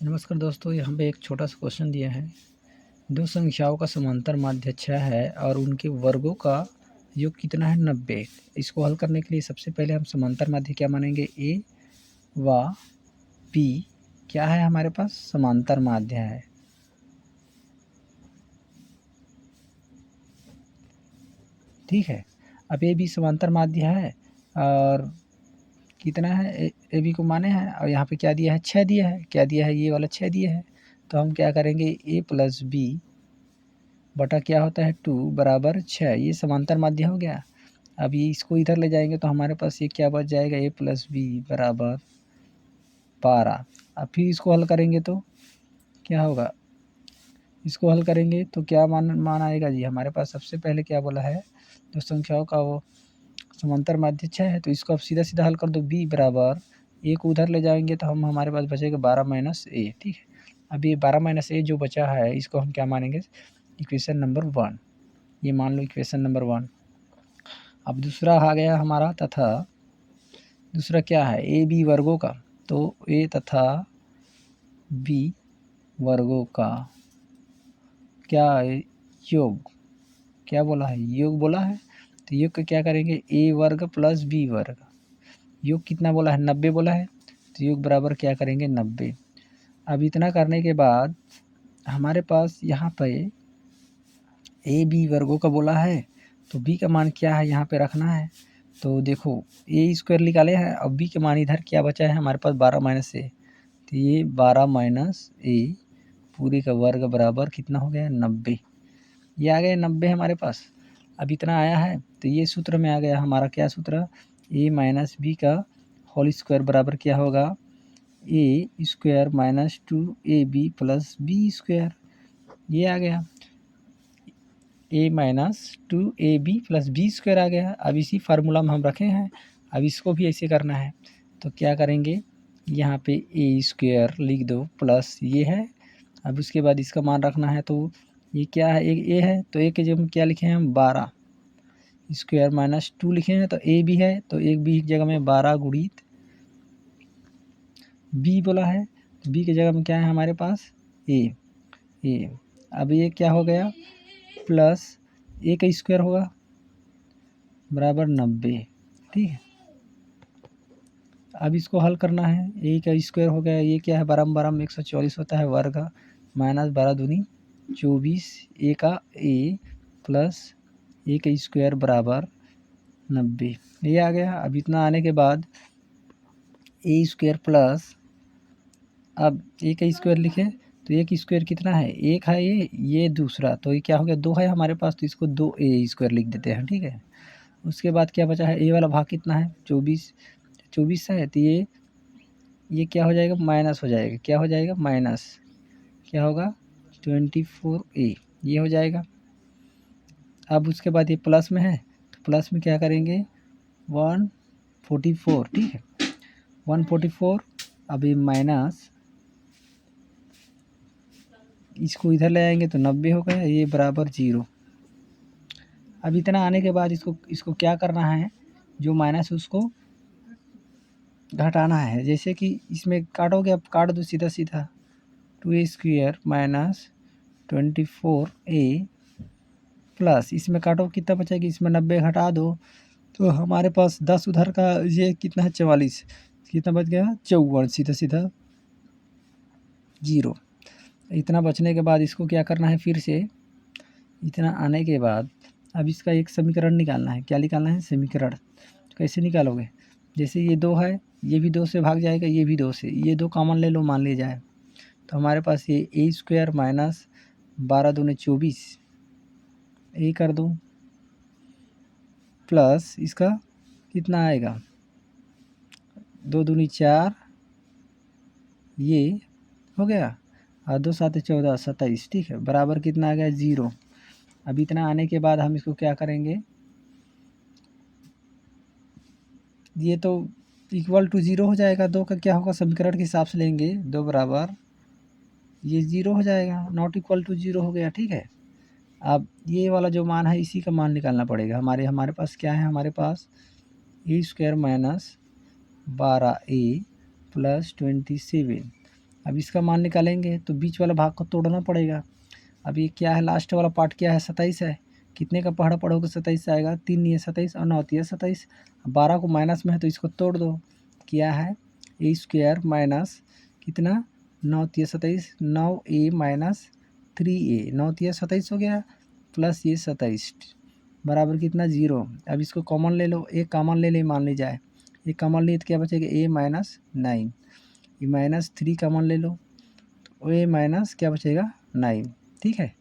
नमस्कार दोस्तों, यहाँ पे एक छोटा सा क्वेश्चन दिया है। दो संख्याओं का समांतर माध्य 6 है और उनके वर्गों का योग कितना है 90। इसको हल करने के लिए सबसे पहले हम समांतर माध्य क्या मानेंगे, ए व बी क्या है हमारे पास समांतर माध्य है। ठीक है, अब ए बी समांतर माध्य है और कितना है ए बी को माने हैं और यहाँ पे क्या दिया है 6 दिया है। क्या दिया है, ये वाला 6 दिया है। तो हम क्या करेंगे, ए प्लस बी बटा क्या होता है 2 बराबर 6। ये समांतर माध्य हो गया। अब ये इसको इधर ले जाएंगे तो हमारे पास ये क्या बच जाएगा, ए प्लस बी बराबर 12। अब फिर इसको हल करेंगे तो क्या होगा, इसको हल करेंगे तो क्या मान आएगा जी। हमारे पास सबसे पहले क्या बोला है, दो संख्याओं का वो समांतर माध्य 6 है। तो इसको अब सीधा सीधा हल कर दो, बी बराबर ए को उधर ले जाएंगे तो हमारे पास बचेगा 12 माइनस ए। ठीक है, अब ये 12 माइनस ए जो बचा है इसको हम क्या मानेंगे, इक्वेशन नंबर 1। ये मान लो इक्वेशन नंबर 1। अब दूसरा आ गया हमारा, तथा दूसरा क्या है ए बी वर्गों का। तो ए तथा बी वर्गों का क्या है, योग। क्या बोला है, योग बोला है। तो योग का क्या करेंगे, ए वर्ग प्लस बी वर्ग। योग कितना बोला है, 90 बोला है। तो योग बराबर क्या करेंगे 90। अब इतना करने के बाद हमारे पास यहाँ पे ए बी वर्गों का बोला है, तो बी का मान क्या है यहाँ पे रखना है। तो देखो ए स्क्वायर निकाले हैं, अब बी के मान इधर क्या बचा है हमारे पास 12 माइनस ए। तो ये 12 माइनस ए पूरे का वर्ग बराबर कितना हो गया 90। ये आ गया 90 हमारे पास। अब इतना आया है तो ये सूत्र में आ गया हमारा क्या सूत्र, ए माइनस बी का होल स्क्वायर बराबर क्या होगा, A square minus 2ab plus B square. ये आ गया A minus 2ab plus B square आ गया। अब इसी फार्मूला में हम रखे हैं, अब इसको भी ऐसे करना है। तो क्या करेंगे, यहाँ पे ए स्क्वायर लिख दो प्लस ये है। अब उसके बाद इसका मान रखना है, तो ये क्या है, एक ए है तो ए के जगह में क्या लिखे हैं हम 12 स्क्वायर माइनस 2 लिखे हैं। तो ए भी है तो एक बी की जगह में 12 गुणित बी बोला है। तो बी की जगह में क्या है हमारे पास ए। अब ये क्या हो गया, प्लस ए का स्क्वायर होगा बराबर 90। ठीक है, अब इसको हल करना है। ए का स्क्वायर हो गया, ये क्या है 12 12 144 होता है वर्ग, माइनस 12 दूनी 24 ए का ए प्लस ए का स्क्वायर बराबर 90। ये आ गया। अब इतना आने के बाद ए स्क्वायर प्लस, अब ए का स्क्वायर लिखें तो एक स्क्वायर कितना है, एक है ये दूसरा, तो ये क्या हो गया 2 है हमारे पास, तो इसको 2a स्क्वायर लिख देते हैं। ठीक है, उसके बाद क्या बचा है, ए वाला भाग कितना है 24 है। तो ये क्या हो जाएगा, माइनस हो जाएगा। क्या हो जाएगा, माइनस क्या होगा 24a, ये हो जाएगा। अब उसके बाद ये प्लस में है तो प्लस में क्या करेंगे 144। ठीक है, 144। अब ये माइनस, इसको इधर ले आएंगे तो 90 हो गया, ये बराबर 0। अब इतना आने के बाद इसको क्या करना है, जो माइनस उसको घटाना है। जैसे कि इसमें काटोगे, अब काट दो सीधा सीधा, 2a square minus 24a plus इसमें काटो कितना बचेगा, इसमें 90 घटा दो तो हमारे पास 10 उधर का, ये कितना है 44, कितना बच गया 54, सीधा सीधा 0। इतना बचने के बाद इसको क्या करना है, फिर से इतना आने के बाद अब इसका एक समीकरण निकालना है। क्या निकालना है, समीकरण। कैसे निकालोगे, जैसे ये 2 है, ये भी 2 से भाग जाएगा, ये भी 2 से, ये 2 कॉमन ले लो मान लिया जाए। तो हमारे पास ये ए स्क्वायर माइनस 12 दूनी 24 ए कर दो, प्लस इसका कितना आएगा 2 दूनी 4, ये हो गया, और 2 7 14 27। ठीक है, बराबर कितना आ गया 0। अब इतना आने के बाद हम इसको क्या करेंगे, ये तो इक्वल टू 0 हो जाएगा। 2 का क्या होगा, समीकरण के हिसाब से लेंगे 2 बराबर ये 0 हो जाएगा, नॉट इक्वल टू 0 हो गया। ठीक है, अब ये वाला जो मान है इसी का मान निकालना पड़ेगा। हमारे पास क्या है, हमारे पास ए स्क्वायर माइनस 12a प्लस 27, अब इसका मान निकालेंगे तो बीच वाला भाग को तोड़ना पड़ेगा। अब ये क्या है, लास्ट वाला पार्ट क्या है, 27 है। कितने का पहाड़ा पढ़ोगे 27 आएगा, 3 ये 27 और 9 ये 27। 12 को माइनस में है तो इसको तोड़ दो, क्या है ए स्क्वायर माइनस कितना 9 ये 27, 9a माइनस 3a, 9 ये 27 हो गया प्लस ये 27 बराबर कितना 0। अब इसको कॉमन ले लो, एक कॉमन ले ले मान ली जाए, एक कॉमन लिए तो क्या बचेगा a माइनस 9, ये माइनस 3 कॉमन ले लो तो a माइनस क्या बचेगा 9, ठीक है,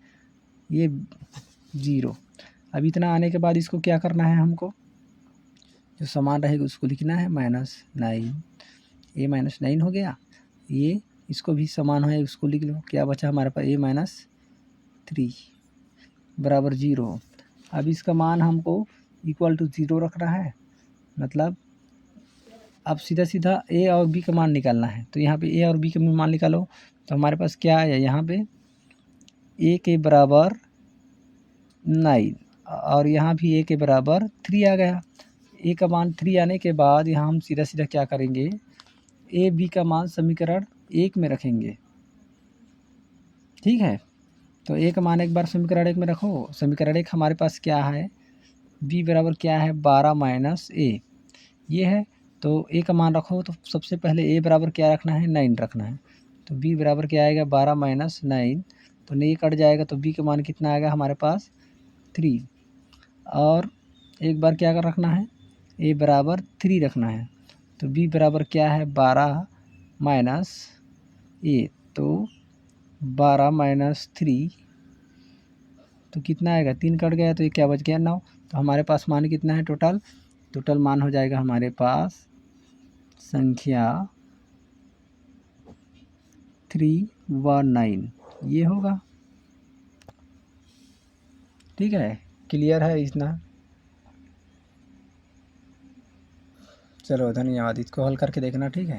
ये 0। अब इतना आने के बाद इसको क्या करना है, हमको जो समान रहेगा उसको लिखना है -9, a माइनस 9 हो गया। ये इसको भी समान है उसको लिख लो, क्या बचा हमारे पास a माइनस 3 बराबर 0। अब इसका मान हमको इक्वल टू 0 रखना है, मतलब अब सीधा सीधा a और b का मान निकालना है। तो यहाँ पे a और b का मान निकालो तो हमारे पास क्या आया, यहाँ पे a के बराबर 9 और यहाँ भी a के बराबर 3 आ गया। a का मान 3 आने के बाद यहाँ हम सीधा सीधा क्या करेंगे, a b का मान समीकरण 1 में रखेंगे, ठीक है। तो a का मान एक बार समीकरण 1 में रखो, समीकरण 1 हमारे पास क्या है, b बराबर क्या है 12 माइनस a, ये है। तो a का मान रखो तो सबसे पहले a बराबर क्या रखना है 9 रखना है, तो b बराबर क्या आएगा 12 माइनस 9, तो ये कट जाएगा तो b का मान कितना आएगा हमारे पास 3। और एक बार क्या कर रखना है, a बराबर 3 रखना है, तो b बराबर क्या है 12 माइनस a, तो 12 माइनस 3 तो कितना आएगा, 3 कट गया तो ये क्या बच गया 9। तो हमारे पास मान कितना है टोटल मान हो जाएगा हमारे पास संख्या 319 ये होगा, ठीक है। क्लियर है इतना, चलो धन्यवाद, इसको हल करके देखना, ठीक है।